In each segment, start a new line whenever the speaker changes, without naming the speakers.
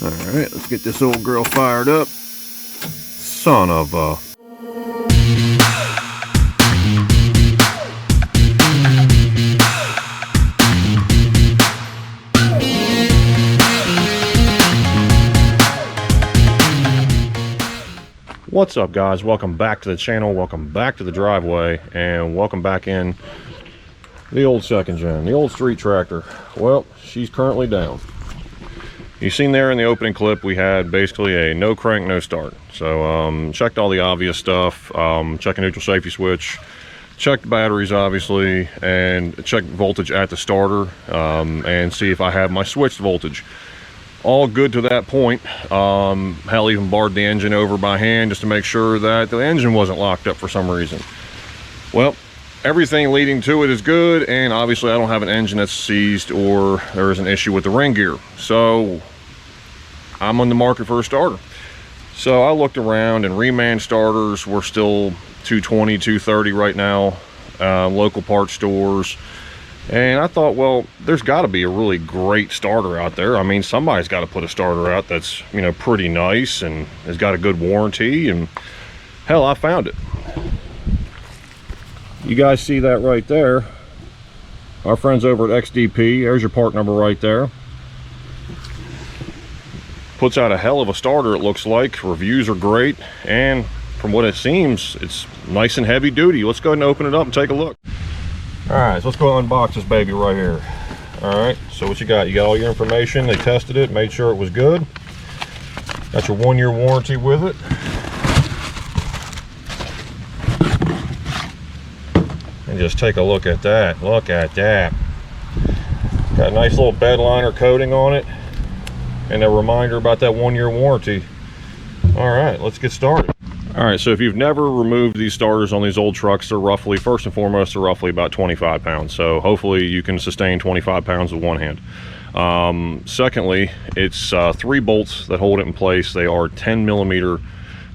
Alright, let's get this old girl fired up. Son of a... What's up, guys? Welcome back to the channel, welcome back to the driveway, and welcome back in the old second gen, the old street tractor. Well, she's currently down. You've seen there in the opening clip we had basically a no crank, no start. So checked all the obvious stuff, checked a neutral safety switch, checked batteries obviously, and checked voltage at the starter, and see if I have my switched voltage. All good to that point. Hell, even barred the engine over by hand just to make sure that the engine wasn't locked up for some reason. Well, everything leading to it is good, and obviously I don't have an engine that's seized or there is an issue with the ring gear. So I'm on the market for a starter. So I looked around, and reman starters were still $220, $230 right now, local parts stores. And I thought, well, there's got to be a really great starter out there. I mean, somebody's got to put a starter out that's, you know, pretty nice and has got a good warranty. And hell, I found it. You guys see that right there? Our friends over at XDP. There's your part number right there. Puts out a hell of a starter, it looks like. Reviews are great, and from what it seems, it's nice and heavy duty. Let's go ahead and open it up and take a look. All right, so let's go unbox this baby right here. All right, so what you got? You got all your information. They tested it, made sure it was good. Got your 1-year warranty with it. And just take a look at that. Look at that. Got a nice little bed liner coating on it, and a reminder about that 1-year warranty. All right, let's get started. All right, so if you've never removed these starters on these old trucks, they're roughly, first and foremost, they're roughly about 25 pounds. So hopefully you can sustain 25 pounds with one hand. Secondly, it's 3 bolts that hold it in place. They are 10 millimeter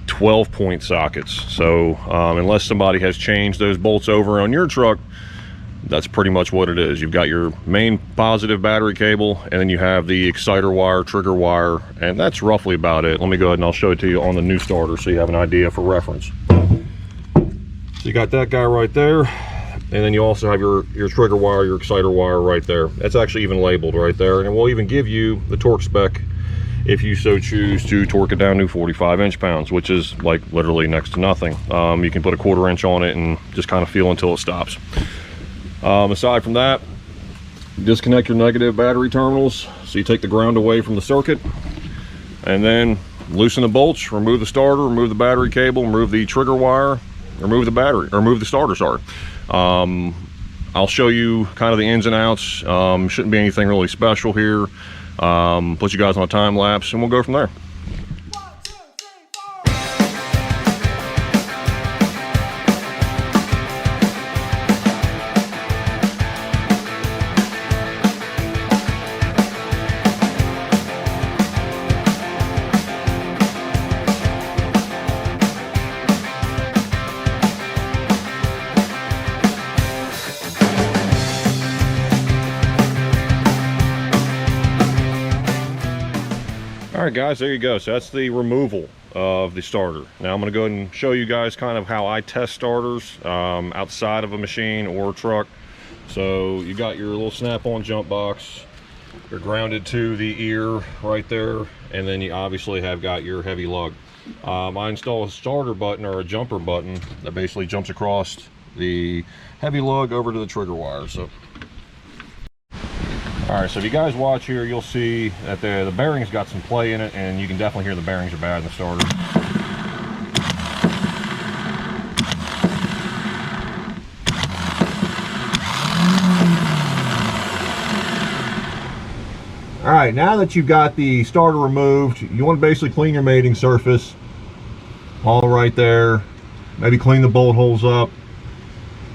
12-point sockets. So unless somebody has changed those bolts over on your truck, that's pretty much what it is. You've got your main positive battery cable, and then you have the exciter wire, trigger wire, and that's roughly about it. Let me go ahead and I'll show it to you on the new starter so you have an idea for reference. So you got that guy right there, and then you also have your trigger wire, your exciter wire right there. That's actually even labeled right there, and we'll even give you the torque spec if you so choose to torque it down to 45 inch-pounds, which is like literally next to nothing. You can put a 1/4 inch on it and just kind of feel until it stops. Aside from that, disconnect your negative battery terminals. So you take the ground away from the circuit, and then loosen the bolts, remove the starter, remove the battery cable, remove the trigger wire, remove the battery, or remove the starter, sorry. I'll show you kind of the ins and outs. Shouldn't be anything really special here. Put you guys on a time lapse, and we'll go from there. All right, guys, there you go. So that's the removal of the starter. Now I'm going to go ahead and show you guys kind of how I test starters outside of a machine or a truck. So you got your little snap-on jump box. You're grounded to the ear right there, and then you obviously have got your heavy lug. I install a starter button or a jumper button that basically jumps across the heavy lug over to the trigger wire. So all right, so if you guys watch here, you'll see that the bearing's got some play in it, and you can definitely hear the bearings are bad in the starter. All right, now that you've got the starter removed, you want to basically clean your mating surface. All right there. Maybe clean the bolt holes up.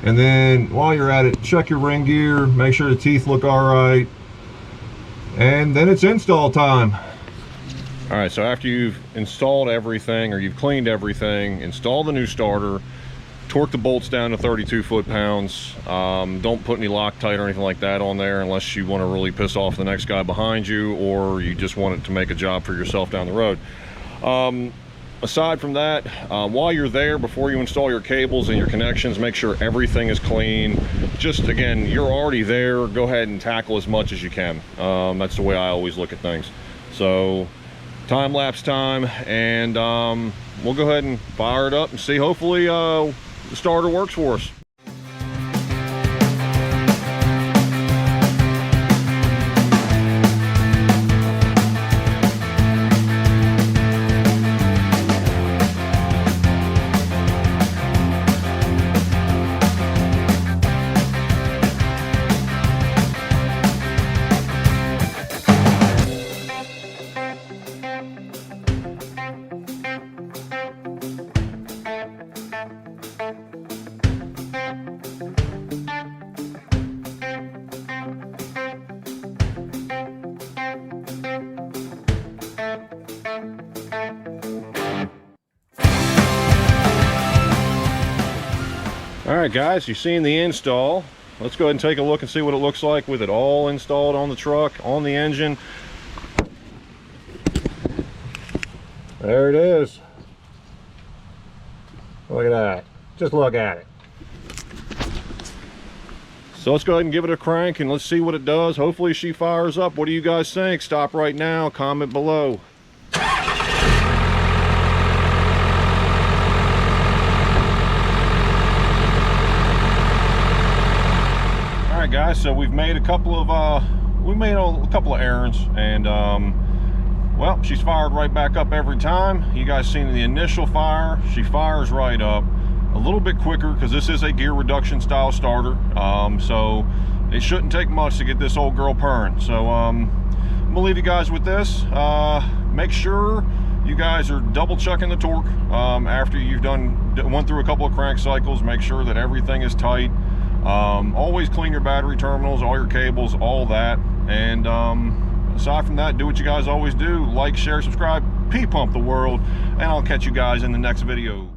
And then while you're at it, check your ring gear, make sure the teeth look all right. And then it's install time. All right, so after you've installed everything, or you've cleaned everything, install the new starter, torque the bolts down to 32 foot-pounds. Don't put any Loctite or anything like that on there unless you want to really piss off the next guy behind you, or you just want it to make a job for yourself down the road. Aside from that, while you're there, before you install your cables and your connections, make sure everything is clean. Just, again, you're already there, go ahead and tackle as much as you can. That's the way I always look at things. So time-lapse time, and we'll go ahead and fire it up and see. Hopefully the starter works for us. All right, guys, you've seen the install. Let's go ahead and take a look and see what it looks like with it all installed on the truck, on the engine. There it is. Look at that. Just look at it. So let's go ahead and give it a crank and let's see what it does. Hopefully she fires up. What do you guys think? Stop right now, comment below. Guys, so we've made a couple of errands, and well, she's fired right back up every time. You guys seen the initial fire, she fires right up a little bit quicker because this is a gear reduction style starter, so it shouldn't take much to get this old girl purring. So I'm gonna leave you guys with this. Make sure you guys are double checking the torque after you've went through a couple of crank cycles. Make sure that everything is tight. Always clean your battery terminals, all your cables, all that. And aside from that, do what you guys always do. Like, share, subscribe, P-Pump the world, and I'll catch you guys in the next video.